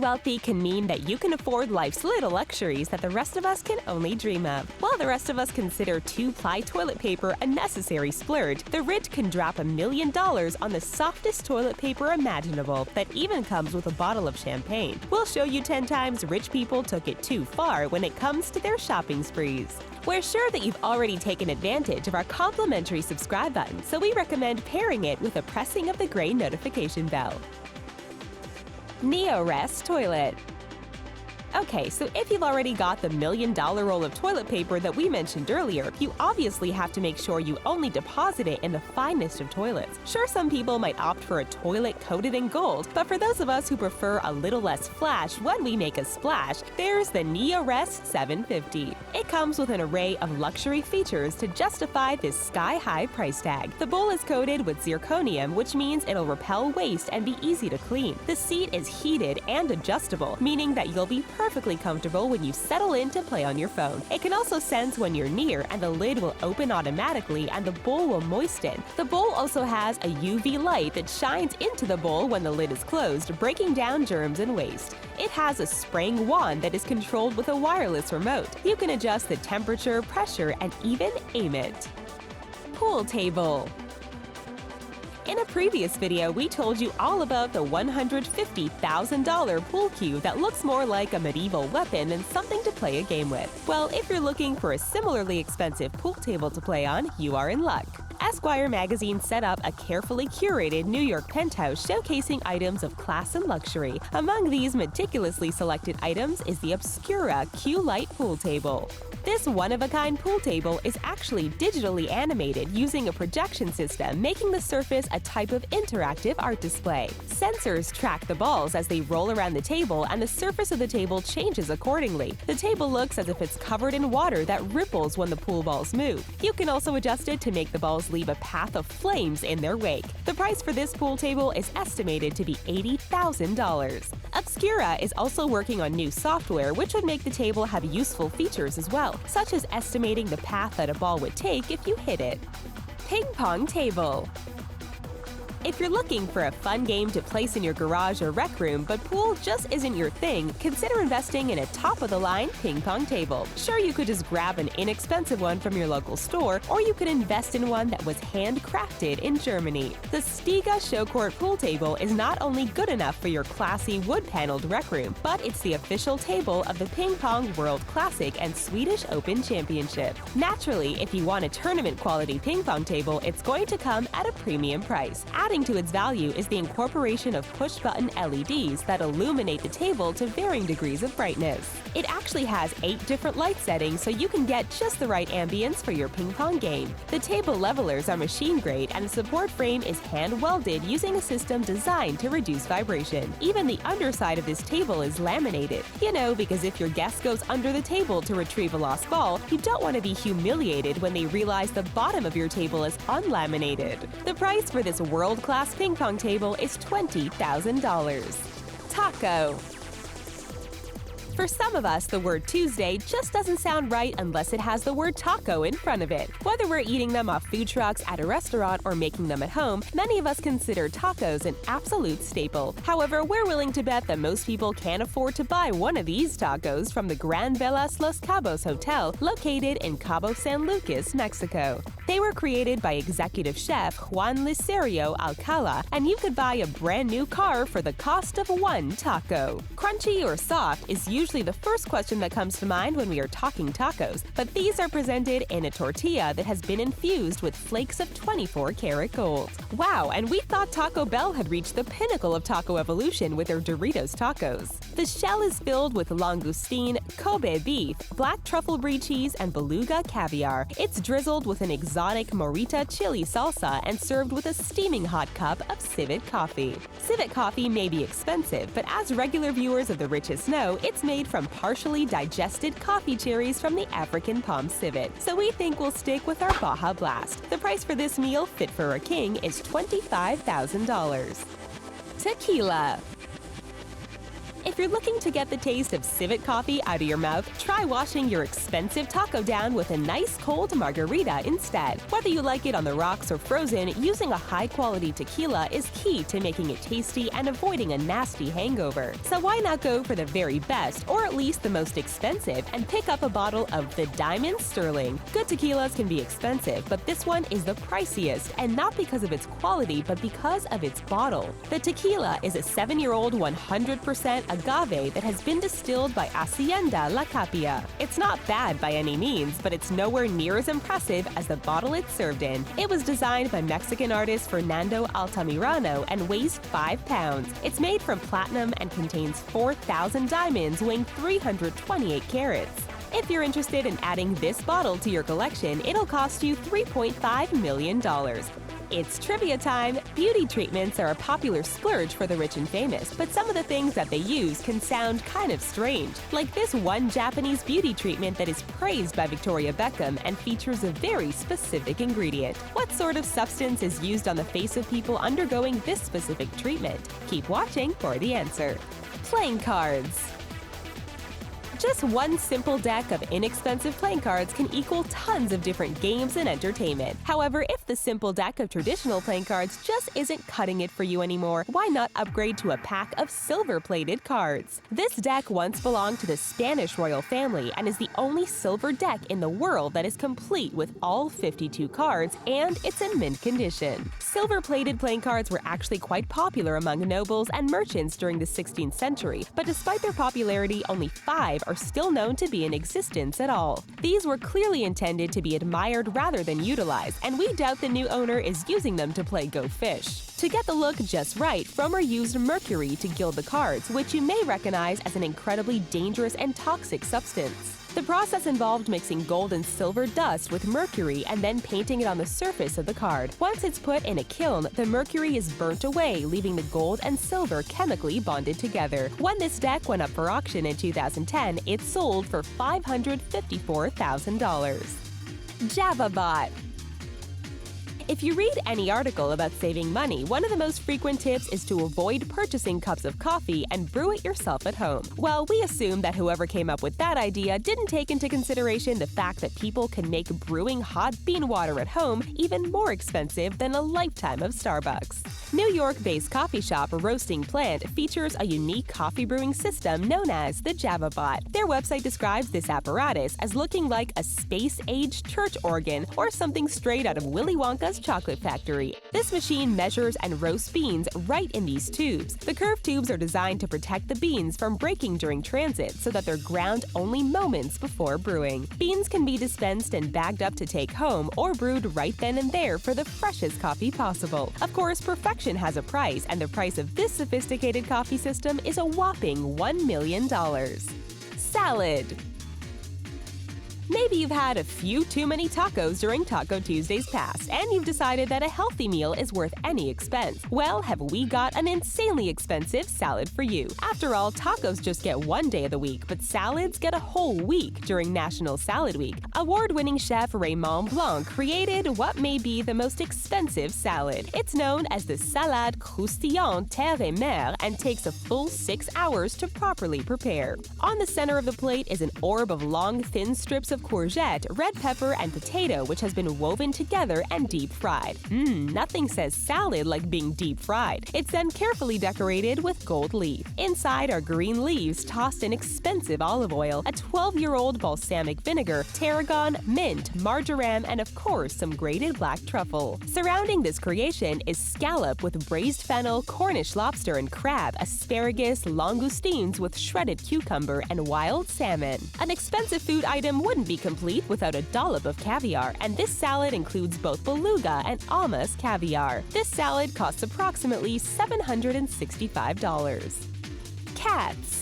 wealthy can mean that you can afford life's little luxuries that the rest of us can only dream of. While the rest of us consider 2-ply toilet paper a necessary splurge, the rich can drop $1 million on the softest toilet paper imaginable that even comes with a bottle of champagne. We'll show you 10 times rich people took it too far when it comes to their shopping sprees. We're sure that you've already taken advantage of our complimentary subscribe button, so we recommend pairing it with a pressing of the gray notification bell. NEOREST toilet. Okay, so if you've already got the $1 million roll of toilet paper that we mentioned earlier, you obviously have to make sure you only deposit it in the finest of toilets. Sure, some people might opt for a toilet coated in gold, but for those of us who prefer a little less flash when we make a splash, there's the NEOREST 750. It comes with an array of luxury features to justify this sky-high price tag. The bowl is coated with zirconium, which means it'll repel waste and be easy to clean. The seat is heated and adjustable, meaning that you'll be perfectly comfortable when you settle in to play on your phone. It can also sense when you're near, and the lid will open automatically and the bowl will moisten. The bowl also has a UV light that shines into the bowl when the lid is closed, breaking down germs and waste. It has a spraying wand that is controlled with a wireless remote. You can adjust the temperature, pressure, and even aim it. Pool table. In a previous video, we told you all about the $150,000 pool cue that looks more like a medieval weapon than something to play a game with. Well, if you're looking for a similarly expensive pool table to play on, you are in luck. Esquire magazine set up a carefully curated New York penthouse showcasing items of class and luxury. Among these meticulously selected items is the Obscura Q-Light pool table. This one-of-a-kind pool table is actually digitally animated using a projection system, making the surface a type of interactive art display. Sensors track the balls as they roll around the table, and the surface of the table changes accordingly. The table looks as if it's covered in water that ripples when the pool balls move. You can also adjust it to make the balls leave a path of flames in their wake. The price for this pool table is estimated to be $80,000. Obscura is also working on new software which would make the table have useful features as well, such as estimating the path that a ball would take if you hit it. Ping pong table. If you're looking for a fun game to place in your garage or rec room, but pool just isn't your thing, consider investing in a top-of-the-line ping pong table. Sure, you could just grab an inexpensive one from your local store, or you could invest in one that was handcrafted in Germany. The Stiga Showcourt pool table is not only good enough for your classy wood-paneled rec room, but it's the official table of the Ping Pong World Classic and Swedish Open Championship. Naturally, if you want a tournament-quality ping pong table, it's going to come at a premium price. Adding to its value is the incorporation of push-button LEDs that illuminate the table to varying degrees of brightness. It actually has 8 different light settings, so you can get just the right ambience for your ping pong game. The table levelers are machine-grade, and the support frame is hand-welded using a system designed to reduce vibration. Even the underside of this table is laminated. You know, because if your guest goes under the table to retrieve a lost ball, you don't want to be humiliated when they realize the bottom of your table is unlaminated. The price for this world-class ping pong table is $20,000. Taco. For some of us, the word Tuesday just doesn't sound right unless it has the word taco in front of it. Whether we're eating them off food trucks at a restaurant or making them at home, many of us consider tacos an absolute staple. However, we're willing to bet that most people can't afford to buy one of these tacos from the Gran Velas Los Cabos Hotel, located in Cabo San Lucas, Mexico. They were created by executive chef Juan Licerio Alcala, and you could buy a brand new car for the cost of one taco. Crunchy or soft is usually the first question that comes to mind when we are talking tacos, but these are presented in a tortilla that has been infused with flakes of 24-karat gold. Wow, and we thought Taco Bell had reached the pinnacle of taco evolution with their Doritos tacos. The shell is filled with langoustine, Kobe beef, black truffle brie cheese, and beluga caviar. It's drizzled with an exotic morita chili salsa and served with a steaming hot cup of civet coffee. Civet coffee may be expensive, but as regular viewers of The Richest know, it's made from partially digested coffee cherries from the African palm civet. So we think we'll stick with our Baja Blast. The price for this meal, fit for a king, is $25,000. Tequila. If you're looking to get the taste of civet coffee out of your mouth, try washing your expensive taco down with a nice cold margarita instead. Whether you like it on the rocks or frozen, using a high-quality tequila is key to making it tasty and avoiding a nasty hangover. So why not go for the very best, or at least the most expensive, and pick up a bottle of the Diamond Sterling. Good tequilas can be expensive, but this one is the priciest, and not because of its quality, but because of its bottle. The tequila is a 7-year-old 100% agave that has been distilled by Hacienda La Capilla. It's not bad by any means, but it's nowhere near as impressive as the bottle it's served in. It was designed by Mexican artist Fernando Altamirano and weighs 5 pounds. It's made from platinum and contains 4,000 diamonds weighing 328 carats. If you're interested in adding this bottle to your collection, it'll cost you $3.5 million. It's trivia time! Beauty treatments are a popular splurge for the rich and famous, but some of the things that they use can sound kind of strange. Like this one Japanese beauty treatment that is praised by Victoria Beckham and features a very specific ingredient. What sort of substance is used on the face of people undergoing this specific treatment? Keep watching for the answer. Playing cards. Just one simple deck of inexpensive playing cards can equal tons of different games and entertainment. However, if the simple deck of traditional playing cards just isn't cutting it for you anymore, why not upgrade to a pack of silver-plated cards? This deck once belonged to the Spanish royal family and is the only silver deck in the world that is complete with all 52 cards, and it's in mint condition. Silver-plated playing cards were actually quite popular among nobles and merchants during the 16th century, but despite their popularity, only 5 are still known to be in existence at all. These were clearly intended to be admired rather than utilized, and we doubt the new owner is using them to play Go Fish. To get the look just right, Frommer used mercury to gild the cards, which you may recognize as an incredibly dangerous and toxic substance. The process involved mixing gold and silver dust with mercury and then painting it on the surface of the card. Once it's put in a kiln, the mercury is burnt away, leaving the gold and silver chemically bonded together. When this deck went up for auction in 2010, it sold for $554,000. JAVABOT. If you read any article about saving money, one of the most frequent tips is to avoid purchasing cups of coffee and brew it yourself at home. Well, we assume that whoever came up with that idea didn't take into consideration the fact that people can make brewing hot bean water at home even more expensive than a lifetime of Starbucks. New York-based coffee shop Roasting Plant features a unique coffee brewing system known as the JAVABOT. Their website describes this apparatus as looking like a space-age church organ or something straight out of Willy Wonka's chocolate factory. This machine measures and roasts beans right in these tubes. The curved tubes are designed to protect the beans from breaking during transit so that they're ground only moments before brewing. Beans can be dispensed and bagged up to take home or brewed right then and there for the freshest coffee possible. Of course, perfection has a price, and the price of this sophisticated coffee system is a whopping $1 million. Salad. Maybe you've had a few too many tacos during Taco Tuesdays past, and you've decided that a healthy meal is worth any expense. Well, have we got an insanely expensive salad for you. After all, tacos just get one day of the week, but salads get a whole week during National Salad Week. Award-winning chef Raymond Blanc created what may be the most expensive salad. It's known as the salade croustillant terre et mer and takes a full 6 hours to properly prepare. On the center of the plate is an orb of long, thin strips of courgette, red pepper, and potato, which has been woven together and deep-fried. Nothing says salad like being deep-fried. It's then carefully decorated with gold leaf. Inside are green leaves tossed in expensive olive oil, a 12-year-old balsamic vinegar, tarragon, mint, marjoram, and of course some grated black truffle. Surrounding this creation is scallop with braised fennel, Cornish lobster and crab, asparagus, langoustines with shredded cucumber, and wild salmon. An expensive food item wouldn't be complete without a dollop of caviar, and this salad includes both beluga and almas caviar. This salad costs approximately $765. Cats.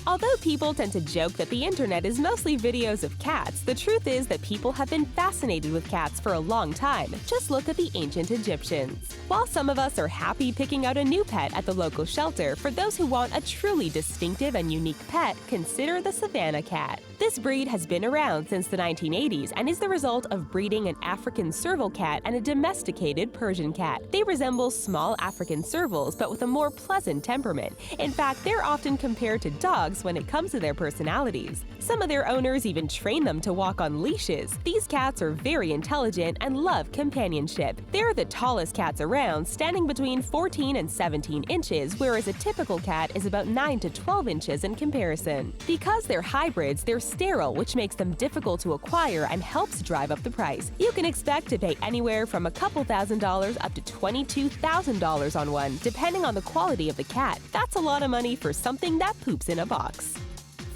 Although people tend to joke that the internet is mostly videos of cats, the truth is that people have been fascinated with cats for a long time. Just look at the ancient Egyptians. While some of us are happy picking out a new pet at the local shelter, for those who want a truly distinctive and unique pet, consider the Savannah cat. This breed has been around since the 1980s and is the result of breeding an African serval cat and a domesticated Persian cat. They resemble small African servals but with a more pleasant temperament. In fact, they're often compared to dogs when it comes to their personalities. Some of their owners even train them to walk on leashes. These cats are very intelligent and love companionship. They're the tallest cats around, standing between 14 and 17 inches, whereas a typical cat is about 9 to 12 inches in comparison. Because they're hybrids, they're sterile, which makes them difficult to acquire and helps drive up the price. You can expect to pay anywhere from a couple $1,000s up to $22,000 on one, depending on the quality of the cat. That's a lot of money for something that poops in a box.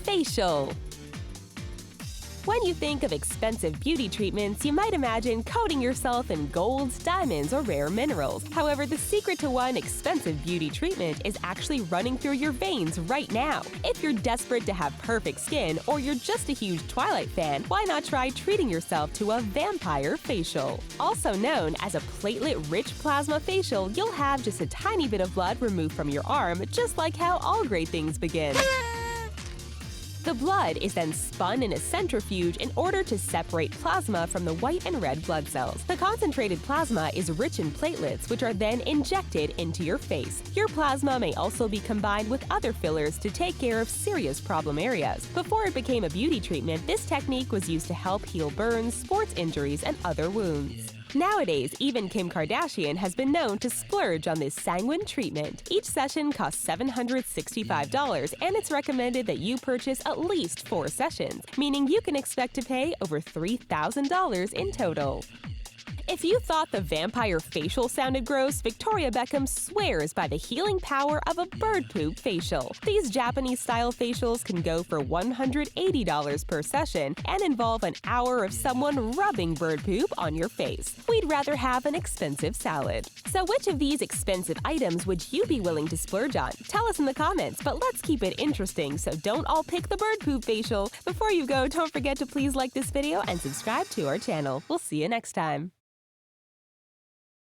Facial. When you think of expensive beauty treatments, you might imagine coating yourself in golds, diamonds, or rare minerals. However, the secret to one expensive beauty treatment is actually running through your veins right now. If you're desperate to have perfect skin, or you're just a huge Twilight fan, why not try treating yourself to a vampire facial? Also known as a platelet-rich plasma facial, you'll have just a tiny bit of blood removed from your arm, just like how all great things begin. The blood is then spun in a centrifuge in order to separate plasma from the white and red blood cells. The concentrated plasma is rich in platelets, which are then injected into your face. Your plasma may also be combined with other fillers to take care of serious problem areas. Before it became a beauty treatment, this technique was used to help heal burns, sports injuries, and other wounds. Nowadays, even Kim Kardashian has been known to splurge on this sanguine treatment. Each session costs $765, and it's recommended that you purchase at least 4 sessions, meaning you can expect to pay over $3,000 in total. If you thought the vampire facial sounded gross, Victoria Beckham swears by the healing power of a bird poop facial. These Japanese-style facials can go for $180 per session and involve an hour of someone rubbing bird poop on your face. We'd rather have an expensive salad. So which of these expensive items would you be willing to splurge on? Tell us in the comments, but let's keep it interesting, so don't all pick the bird poop facial. Before you go, don't forget to please like this video and subscribe to our channel. We'll see you next time.